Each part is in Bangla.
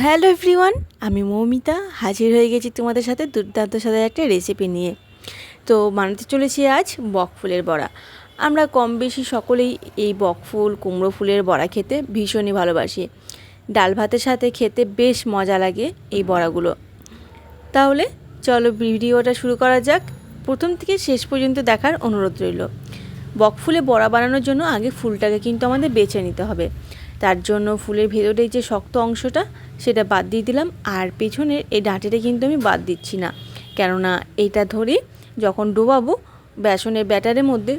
হ্যালো এভরিওয়ান, আমি মৌমিতা হাজির হয়ে গেছি তোমাদের সাথে দুর্দান্ত সাথে একটা রেসিপি নিয়ে। তো বানাতে চলেছি আজ বকফুলের বড়া। আমরা কম বেশি সকলেই এই বকফুল কুমড়ো ফুলের বড়া খেতে ভীষণই ভালোবাসি। ডাল ভাতের সাথে খেতে বেশ মজা লাগে এই বড়াগুলো। তাহলে চলো ভিডিওটা শুরু করা যাক। প্রথম থেকে শেষ পর্যন্ত দেখার অনুরোধ রইল। বকফুলে বড়া বানানোর জন্য আগে ফুলটাকে কিন্তু আমাদের বেছে নিতে হবে। তার জন্য ফুলের ভেতরে যে শক্ত অংশটা সেটা বাদ দিয়ে দিলাম, আর পেছনের এই ডাঁটিটা কিন্তু আমি বাদ দিচ্ছি না, কেননা এইটা ধরে যখন ডোবাবো বেসনের ব্যাটারের মধ্যে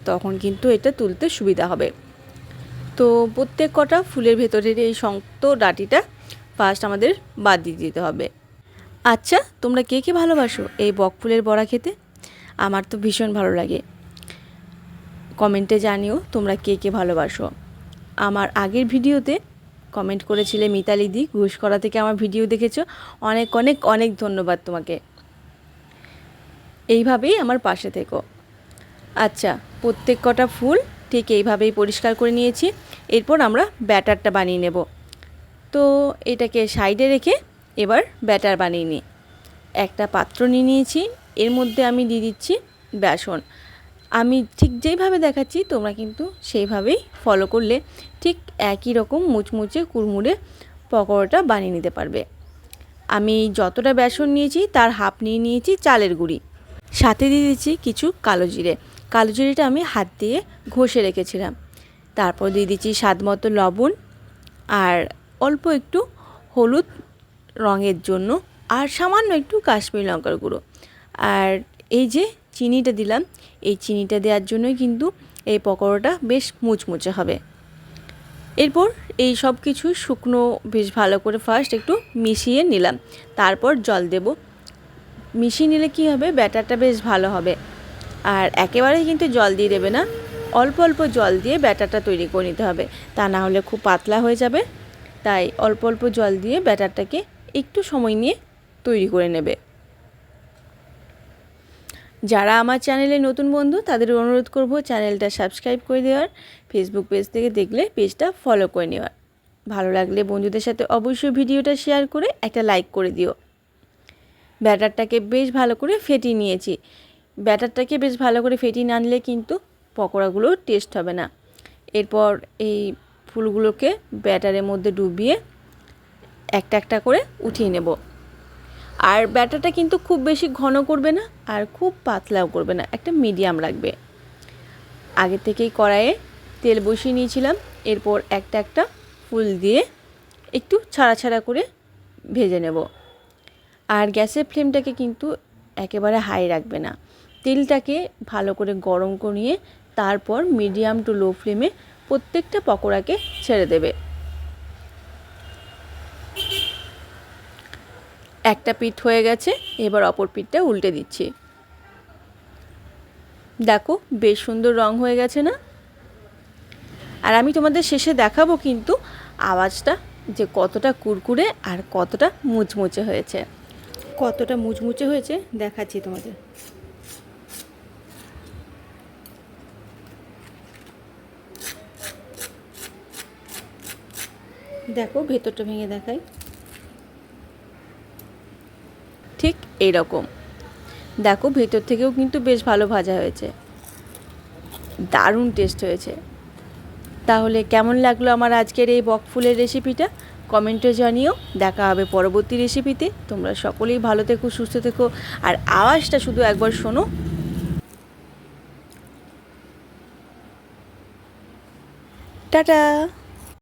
তখন কিন্তু এটা তুলতে সুবিধা হবে। তো প্রত্যেক কটা ফুলের ভেতরের এই শক্ত ডাঁটিটা ফার্স্ট আমাদের বাদ দিয়ে দিতে হবে। আচ্ছা, তোমরা কে কে ভালোবাসো এই বকফুলের বড়া খেতে? আমার তো ভীষণ ভালো লাগে। কমেন্টে জানিও তোমরা কে কে ভালোবাসো। আমার আগের ভিডিওতে কমেন্ট করেছিলে মিতালি দি, ঘুষকরা থেকে আমার ভিডিও দেখেছো, অনেক অনেক অনেক ধন্যবাদ তোমাকে। এইভাবেই আমার পাশে থেকো। আচ্ছা, প্রত্যেক কটা ফুল ঠিক এইভাবেই পরিষ্কার করে নিয়েছি। এরপর আমরা ব্যাটারটা বানিয়ে নেব। তো এটাকে সাইডে রেখে এবার ব্যাটার বানিয়ে নিই। একটা পাত্র নিয়ে নিয়েছি, এর মধ্যে আমি দিয়ে দিচ্ছি বেসন। আমি ঠিক যেইভাবে দেখাচ্ছি তোমরা কিন্তু সেইভাবেই ফলো করলে ঠিক একই রকম মুচমুচে কুড়মুড়ে পকোড়াটা বানিয়ে নিতে পারবে। আমি যতটা বেসন নিয়েছি তার হাফ নিয়ে নিয়েছি চালের গুঁড়ি, সাথে দিয়ে দিচ্ছি কিছু কালো জিরে। কালো জিরেটা আমি হাত দিয়ে ঘষে রেখেছিলাম। তারপর দিয়ে দিচ্ছি স্বাদ মতো লবণ আর অল্প একটু হলুদ রঙের জন্য, আর সামান্য একটু কাশ্মীরি লঙ্কার গুঁড়ো। আর এই যে চিনিটা দিলাম, এই চিনিটা দেওয়ার জন্যই কিন্তু এই পকোড়াটা বেশ মুচমুচে হবে। এরপর এই সব কিছু শুকনো বেশ ভালো করে ফার্স্ট একটু মিশিয়ে নিলাম, তারপর জল দেব। মিশিয়ে নিলে কী হবে, ব্যাটারটা বেশ ভালো হবে। আর একেবারেই কিন্তু জল দিয়ে দেবে না, অল্প অল্প জল দিয়ে ব্যাটারটা তৈরি করে নিতে হবে, তা না হলে খুব পাতলা হয়ে যাবে। তাই অল্প অল্প জল দিয়ে ব্যাটারটাকে একটু সময় নিয়ে তৈরি করে নেবে। যারা আমার চ্যানেলে নতুন বন্ধু তাদের অনুরোধ করব চ্যানেলটা সাবস্ক্রাইব করে দেওয়ার, ফেসবুক পেজ থেকে দেখলে পেজটা ফলো করে নেওয়ার। ভালো লাগলে বন্ধুদের সাথে অবশ্যই ভিডিওটা শেয়ার করে একটা লাইক করে দিও। ব্যাটারটাকে বেশ ভালো করে ফেটিয়ে নিয়েছি। ব্যাটারটাকে বেশ ভালো করে ফেটিয়ে না নিলে কিন্তু পকোড়াগুলো টেস্ট হবে না। এরপর এই ফুলগুলোকে ব্যাটারের মধ্যে ডুবিয়ে একটা একটা করে উঠিয়ে নেব। আর ব্যাটারটা কিন্তু খুব বেশি ঘন করবে না আর খুব পাতলাও করবে না, একটা মিডিয়াম রাখবে। আগে থেকেই কড়াইয়ে তেল বসিয়ে নিয়েছিলাম। এরপর একটা একটা ফুল দিয়ে একটু ছাড়া ছাড়া করে ভেজে নেব। আর গ্যাসের ফ্লেমটাকে কিন্তু একেবারে হাই রাখবে না, তেলটাকে ভালো করে গরম করিয়ে তারপর মিডিয়াম টু লো ফ্লেমে প্রত্যেকটা পকোড়াকে ছেড়ে দেবে। একটা পিঠ হয়ে গেছে, এবার অপর পিঠটা উল্টে দিচ্ছি। দেখো বেশ সুন্দর রং হয়ে গেছে না? আর আমি তোমাদের শেষে দেখাবো কিন্তু আওয়াজটা, যে কতটা কুরকুরে আর কতটা মুচমুচে হয়েছে। কতটা মুচমুচে হয়েছে দেখাচ্ছি তোমাদের। দেখো ভেতরটা ভেঙে দেখাই, ঠিক এইরকম। দেখো ভেতর থেকেও কিন্তু বেশ ভালো ভাজা হয়েছে, দারুণ টেস্ট হয়েছে। তাহলে কেমন লাগলো আমার আজকের এই বকফুলের রেসিপিটা কমেন্টে জানিও। দেখা হবে পরবর্তী রেসিপিতে। তোমরা সকলেই ভালো থেকো, সুস্থ থেকো। আর আওয়াজটা শুধু একবার শোনো। টাটা।